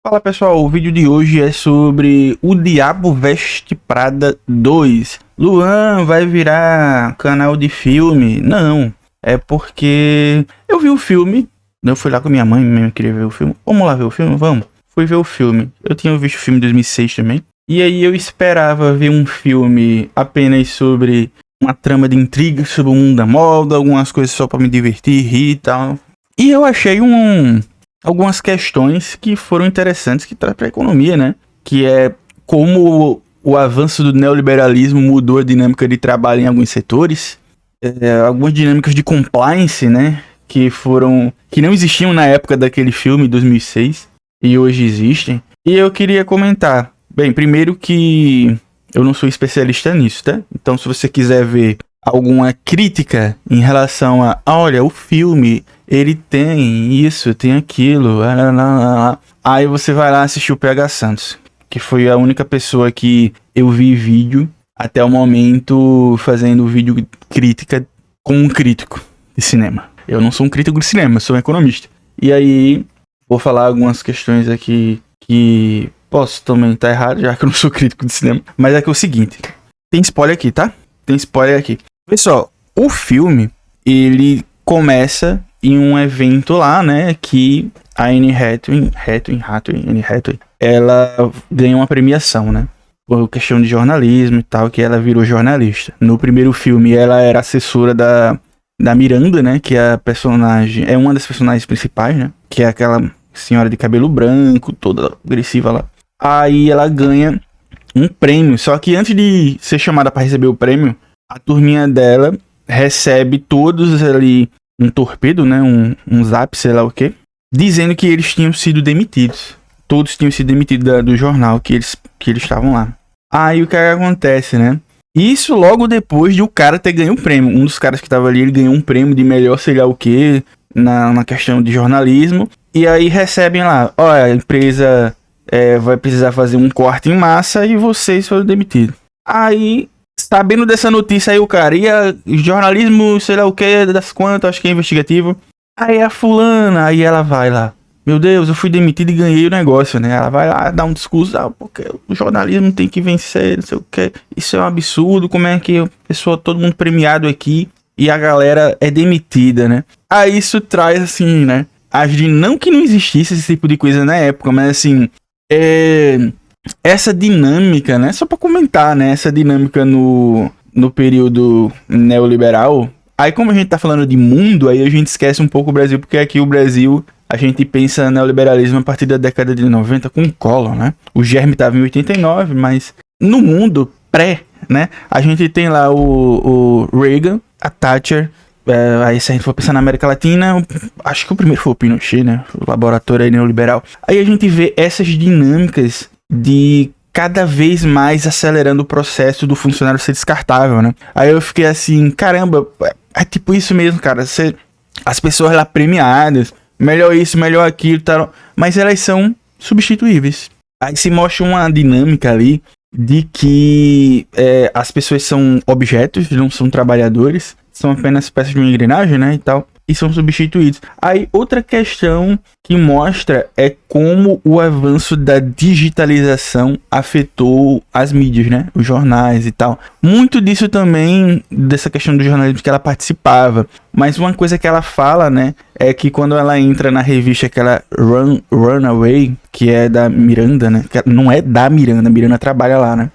Fala pessoal, o vídeo de hoje é sobre O Diabo Veste Prada 2. Luan vai virar canal de filme? Não, é porque eu vi o filme, eu fui lá com minha mãe queria ver o filme. Vamos lá ver o filme? Vamos. Fui ver o filme. Eu tinha visto o filme em 2006 também. E aí eu esperava ver um filme apenas sobre uma trama de intriga sobre o mundo da moda, algumas coisas só pra me divertir, rir e tal. E eu achei algumas questões que foram interessantes que traz para a economia, né? Que é como o avanço do neoliberalismo mudou a dinâmica de trabalho em alguns setores, algumas dinâmicas de compliance, né? Que não existiam na época daquele filme, 2006, e hoje existem. E eu queria comentar, bem, primeiro que eu não sou especialista nisso, tá? Então, se você quiser ver alguma crítica em relação a, olha, o filme, ele tem isso, tem aquilo, aí você vai lá assistir o PH Santos, que foi a única pessoa que eu vi vídeo até o momento fazendo vídeo crítica como um crítico de cinema. Eu não sou um crítico de cinema, eu sou um economista. E aí, vou falar algumas questões aqui que posso também estar errado, já que eu não sou crítico de cinema, mas é que é o seguinte, tem spoiler aqui, tá? Tem spoiler aqui. Pessoal, o filme, ele começa em um evento lá, né, que a Anne Hathaway, ela ganha uma premiação, né, por questão de jornalismo e tal, que ela virou jornalista. No primeiro filme, ela era assessora da Miranda, né, que é a personagem, é uma das personagens principais, né, que é aquela senhora de cabelo branco, toda agressiva lá. Aí ela ganha um prêmio, só que antes de ser chamada para receber o prêmio, a turminha dela recebe todos ali um torpedo, né, um zap, sei lá o que, dizendo que eles tinham sido demitidos. Todos tinham sido demitidos do jornal que eles estavam lá. Aí o que acontece, né? Isso logo depois de o cara ter ganho um prêmio. Um dos caras que tava ali, ele ganhou um prêmio de melhor sei lá o que na questão de jornalismo. E aí recebem lá, olha, a empresa vai precisar fazer um corte em massa e vocês foram demitidos. Aí, sabendo dessa notícia aí, o cara ia jornalismo, sei lá o que, das quantas, acho que é investigativo. Aí a fulana, aí ela vai lá. Meu Deus, eu fui demitido e ganhei o negócio, né? Ela vai lá dar um discurso, porque o jornalismo tem que vencer, não sei o que. Isso é um absurdo, como é que todo mundo premiado aqui e a galera é demitida, né? Aí isso traz assim, né? Não que não existisse esse tipo de coisa na época, mas assim, essa dinâmica, né? Só pra comentar, né? Essa dinâmica no período neoliberal. Aí como a gente tá falando de mundo, aí a gente esquece um pouco o Brasil, porque aqui o Brasil, a gente pensa neoliberalismo a partir da década de 90 com o Collor, né? O germe tava em 89, mas no mundo né? A gente tem lá o Reagan, a Thatcher. Aí se a gente for pensar na América Latina, acho que o primeiro foi o Pinochet, né? O laboratório aí neoliberal. Aí a gente vê essas dinâmicas de cada vez mais acelerando o processo do funcionário ser descartável, né? Aí eu fiquei assim, caramba, é tipo isso mesmo, cara. As pessoas lá premiadas, melhor isso, melhor aquilo, tal, mas elas são substituíveis. Aí se mostra uma dinâmica ali de que as pessoas são objetos, não são trabalhadores, são apenas peças de uma engrenagem, né, e tal, e são substituídos. Aí outra questão que mostra é como o avanço da digitalização afetou as mídias, né, os jornais e tal. Muito disso também, dessa questão do jornalismo que ela participava, mas uma coisa que ela fala, né, é que quando ela entra na revista aquela Runaway, que é da Miranda, né, que não é da Miranda, a Miranda trabalha lá, né,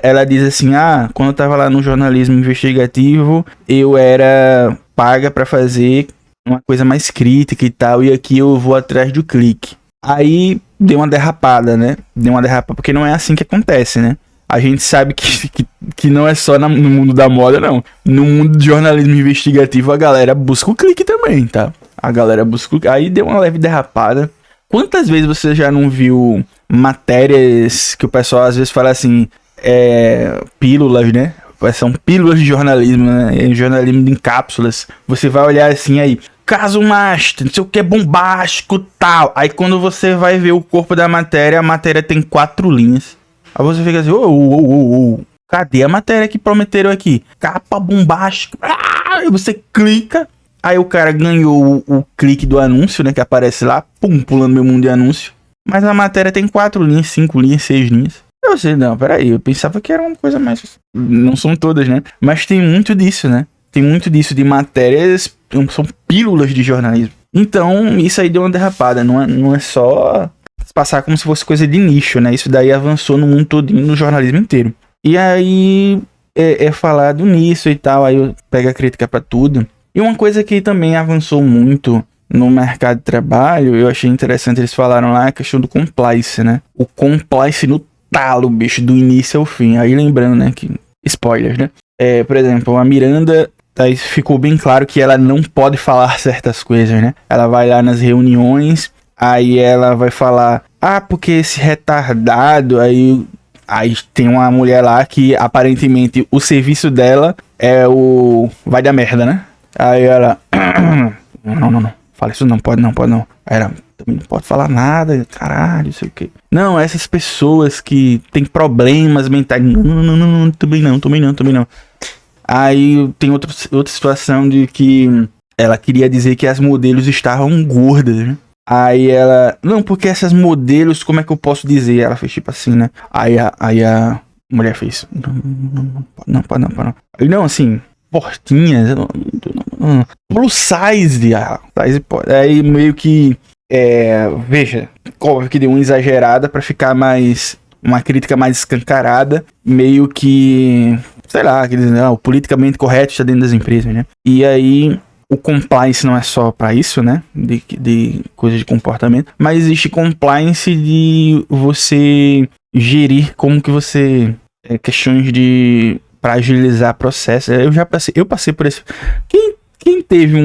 ela diz assim, quando eu tava lá no jornalismo investigativo, eu era paga pra fazer uma coisa mais crítica e tal, e aqui eu vou atrás do clique. Aí deu uma derrapada, né? Deu uma derrapada, porque não é assim que acontece, né? A gente sabe que não é só no mundo da moda, não. No mundo do jornalismo investigativo, a galera busca o clique também, tá? A galera busca o... Aí deu uma leve derrapada. Quantas vezes você já não viu matérias que o pessoal às vezes fala assim, pílulas, né? São pílulas de jornalismo, né? Jornalismo em cápsulas. Você vai olhar assim aí, caso master, não sei o que, bombástico, tal. Aí quando você vai ver o corpo da matéria, a matéria tem 4 linhas. Aí você fica assim, cadê a matéria que prometeram aqui? Capa bombástica. Aí você clica, aí o cara ganhou o clique do anúncio, né? Que aparece lá, pulando meu mundo de anúncio. Mas a matéria tem 4 linhas, 5 linhas, 6 linhas. Eu sei, não, peraí, eu pensava que era uma coisa mais... Não são todas, né? Mas tem muito disso, né? Tem muito disso de matérias, são pílulas de jornalismo. Então, isso aí deu uma derrapada, não é só passar como se fosse coisa de nicho, né? Isso daí avançou no mundo todo, no jornalismo inteiro. E aí, é falado nisso e tal, aí pega a crítica pra tudo. E uma coisa que também avançou muito no mercado de trabalho, eu achei interessante, eles falaram lá, a questão do compliance, né? O compliance no talo, bicho, do início ao fim. Aí lembrando, né, que... Spoilers, né? Por exemplo, a Miranda... Aí ficou bem claro que ela não pode falar certas coisas, né? Ela vai lá nas reuniões, aí ela vai falar... porque esse retardado... Aí tem uma mulher lá que aparentemente o serviço dela é o... Vai dar merda, né? Aí ela... Não. Fala isso não, pode não. Aí ela... Também não pode falar nada, caralho, sei o quê. Não, essas pessoas que tem problemas mentais... Não, também não. Aí tem outra situação de que ela queria dizer que as modelos estavam gordas, né? Aí ela... Não, porque essas modelos, como é que eu posso dizer? Ela fez tipo assim, né? Aí a mulher fez... Não pode não. Aí não, assim... Portinhas... Plus size... Size pode. Aí meio que... Veja... Óbvio que deu uma exagerada pra ficar mais... Uma crítica mais escancarada. Meio que... Sei lá, o politicamente correto está dentro das empresas, né? E aí, o compliance não é só para isso, né? De coisa de comportamento. Mas existe compliance de você gerir como que você... questões de... para agilizar processos. Eu passei por isso. Quem teve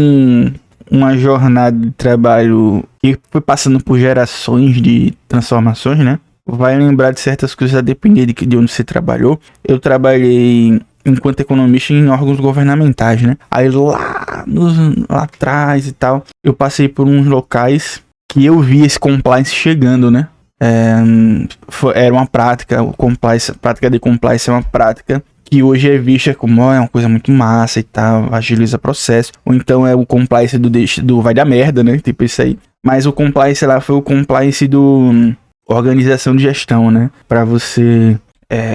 uma jornada de trabalho que foi passando por gerações de transformações, né? Vai lembrar de certas coisas a depender de onde você trabalhou. Eu trabalhei enquanto economista em órgãos governamentais, né? Aí lá atrás e tal, eu passei por uns locais que eu vi esse compliance chegando, né? Era uma prática, a prática de compliance é uma prática que hoje é vista como uma coisa muito massa e tal, agiliza processo. Ou então é o compliance do vai dar merda, né? Tipo isso aí. Mas o compliance lá foi o compliance do... organização de gestão, né? Pra você,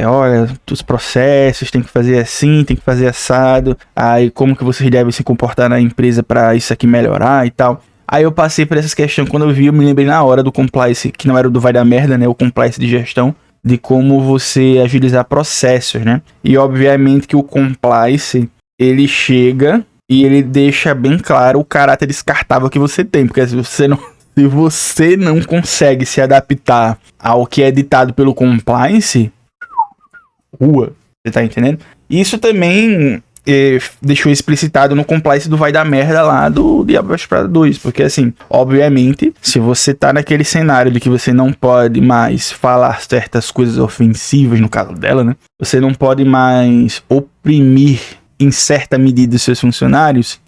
olha, os processos tem que fazer assim, tem que fazer assado. Aí como que vocês devem se comportar na empresa pra isso aqui melhorar e tal. Aí eu passei por essas questões, quando eu vi, eu me lembrei na hora do compliance, que não era do vai dar merda, né? O compliance de gestão, de como você agilizar processos, né? E obviamente que o compliance, ele chega e ele deixa bem claro o caráter descartável que você tem, porque se você não consegue se adaptar ao que é ditado pelo compliance, você tá entendendo? Isso também deixou explicitado no compliance do vai dar merda lá do Diabo Veste Prada 2, porque assim, obviamente, se você tá naquele cenário de que você não pode mais falar certas coisas ofensivas, no caso dela, né? Você não pode mais oprimir em certa medida os seus funcionários,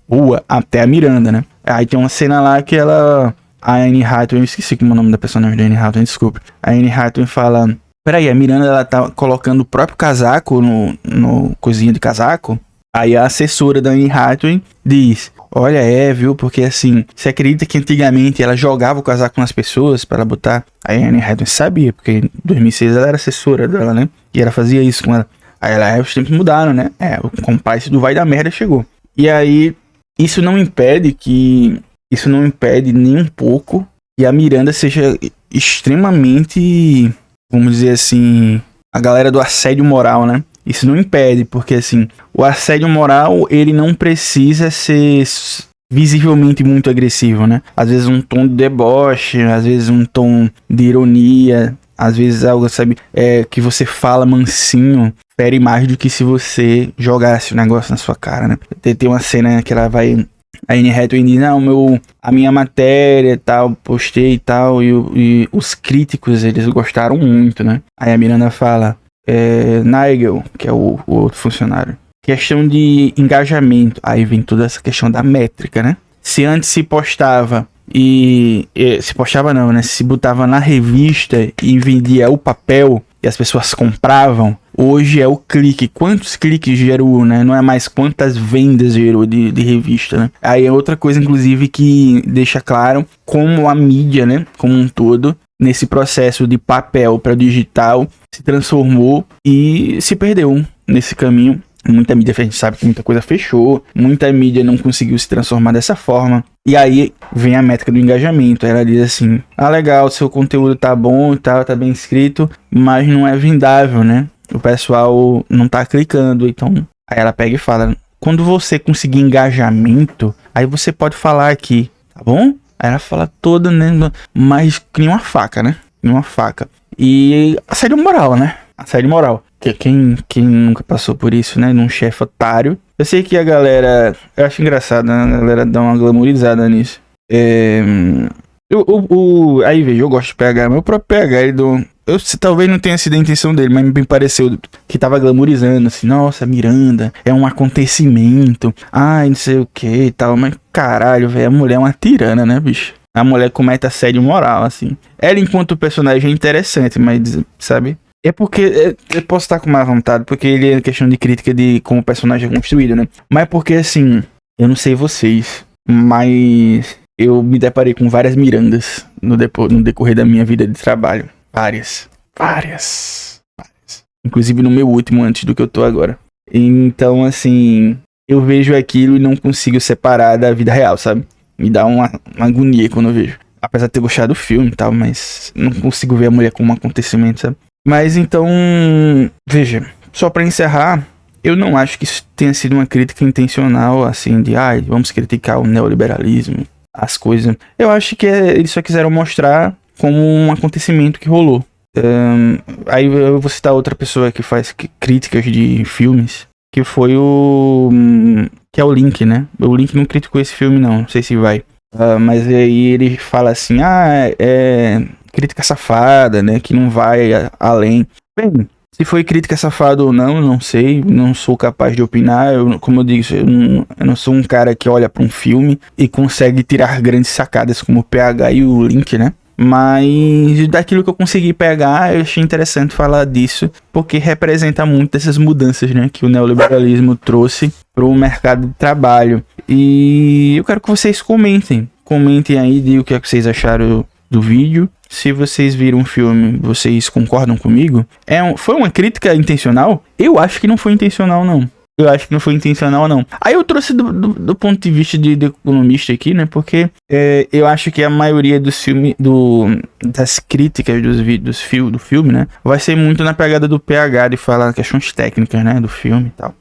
até a Miranda, né? Aí tem uma cena lá que ela... A Anne Hathaway, eu esqueci como é o nome da personagem da Anne Hathaway, desculpa. A Anne Hathaway fala... Peraí, a Miranda, ela tá colocando o próprio casaco no coisinha de casaco. Aí a assessora da Anne Hathaway diz... Olha, viu? Porque assim, você acredita que antigamente ela jogava o casaco nas pessoas para ela botar? Aí a Anne Hathaway sabia, porque em 2006 ela era assessora dela, né? E ela fazia isso com ela. Aí ela, os tempos mudaram, né? O compliance do vai dar merda chegou. E aí, isso não impede nem um pouco que a Miranda seja extremamente, vamos dizer assim, a galera do assédio moral, né? Isso não impede, porque assim, o assédio moral, ele não precisa ser visivelmente muito agressivo, né? Às vezes um tom de deboche, às vezes um tom de ironia, às vezes algo, sabe, que você fala mansinho, fere mais do que se você jogasse o negócio na sua cara, né? Tem uma cena que ela vai... A Anne Hathaway diz, a minha matéria e tal, postei e tal, e os críticos, eles gostaram muito, né? Aí a Miranda fala, Nigel, que é o outro funcionário, questão de engajamento, aí vem toda essa questão da métrica, né? Se antes se postava se botava na revista e vendia o papel e as pessoas compravam, hoje é o clique. Quantos cliques gerou, né? Não é mais quantas vendas gerou de revista, né? Aí é outra coisa, inclusive, que deixa claro como a mídia, né? Como um todo, nesse processo de papel para digital, se transformou e se perdeu nesse caminho. Muita mídia, a gente sabe que muita coisa fechou, muita mídia não conseguiu se transformar dessa forma. E aí vem a métrica do engajamento. Ela diz assim: ah, legal, seu conteúdo tá bom e tal, tá bem escrito, mas não é vendável, né? O pessoal não tá clicando. Então, aí ela pega e fala: quando você conseguir engajamento, aí você pode falar aqui, tá bom? Aí ela fala toda, né? Mas que nem uma faca, né? Que nem uma faca. E assédio moral, né? Assédio moral. Quem nunca passou por isso, né? Num chefe otário. Eu sei que a galera... Eu acho engraçado, né? A galera dá uma glamourizada nisso. Aí, veja, eu gosto de PH. Meu próprio PH, ele talvez não tenha sido a intenção dele, mas me pareceu que tava glamourizando, assim, nossa, Miranda, é um acontecimento, ai, não sei o que e tal, mas caralho, velho, a mulher é uma tirana, né, bicho? A mulher comete assédio moral, assim. Ela, enquanto personagem, é interessante, mas, sabe? É porque, eu posso estar com má vontade, porque ele é questão de crítica de como o personagem é construído, né? Mas é porque, assim, eu não sei vocês, mas eu me deparei com várias Mirandas no decorrer da minha vida de trabalho. Várias. Inclusive no meu último, antes do que eu tô agora. Então, assim, eu vejo aquilo e não consigo separar da vida real, sabe? Me dá uma agonia quando eu vejo. Apesar de ter gostado do filme e tal, mas não consigo ver a mulher como um acontecimento, sabe? Mas então, veja, só pra encerrar, eu não acho que isso tenha sido uma crítica intencional, assim, de, vamos criticar o neoliberalismo, as coisas. Eu acho que eles só quiseram mostrar como um acontecimento que rolou. Aí eu vou citar outra pessoa que faz críticas de filmes, que foi que é o Link, né? O Link não criticou esse filme não sei se vai. Mas aí ele fala assim, crítica safada, né? Que não vai além. Bem, se foi crítica safada ou não sei, não sou capaz de opinar. Como eu disse, eu não sou um cara que olha para um filme e consegue tirar grandes sacadas como o PH e o Link, né? Mas daquilo que eu consegui pegar, eu achei interessante falar disso, porque representa muito dessas mudanças, né, que o neoliberalismo trouxe para o mercado de trabalho. E eu quero que vocês comentem aí de o que é que vocês acharam do vídeo. Se vocês viram o filme, vocês concordam comigo? Foi uma crítica intencional? Eu acho que não foi intencional, não. Aí eu trouxe do ponto de vista de economista aqui, né? Porque eu acho que a maioria dos filmes, das críticas do filme, né? Vai ser muito na pegada do PH de falar questões técnicas, né? Do filme e tal.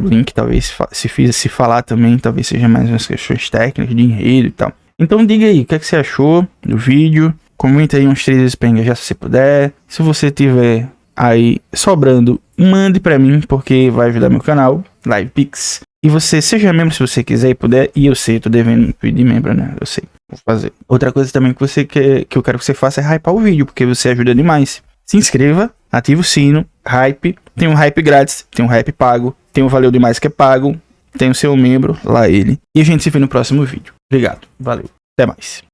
O Link talvez, se falar também, talvez seja mais umas questões técnicas, de enredo e tal. Então diga aí, o que é que você achou do vídeo? Comenta aí uns 3 espengas já se você puder. Se você tiver aí sobrando, mande pra mim, porque vai ajudar meu canal, Live Pix. E você seja membro se você quiser e puder. E eu sei, tô devendo pedir membro, né? Eu sei, vou fazer. Outra coisa também que eu quero que você faça é hypar o vídeo, porque você ajuda demais. Se inscreva, ative o sino, hype. Tem um hype grátis, tem um hype pago, tem um valeu demais que é pago, tem o seu membro, lá ele. E a gente se vê no próximo vídeo. Obrigado, valeu, até mais.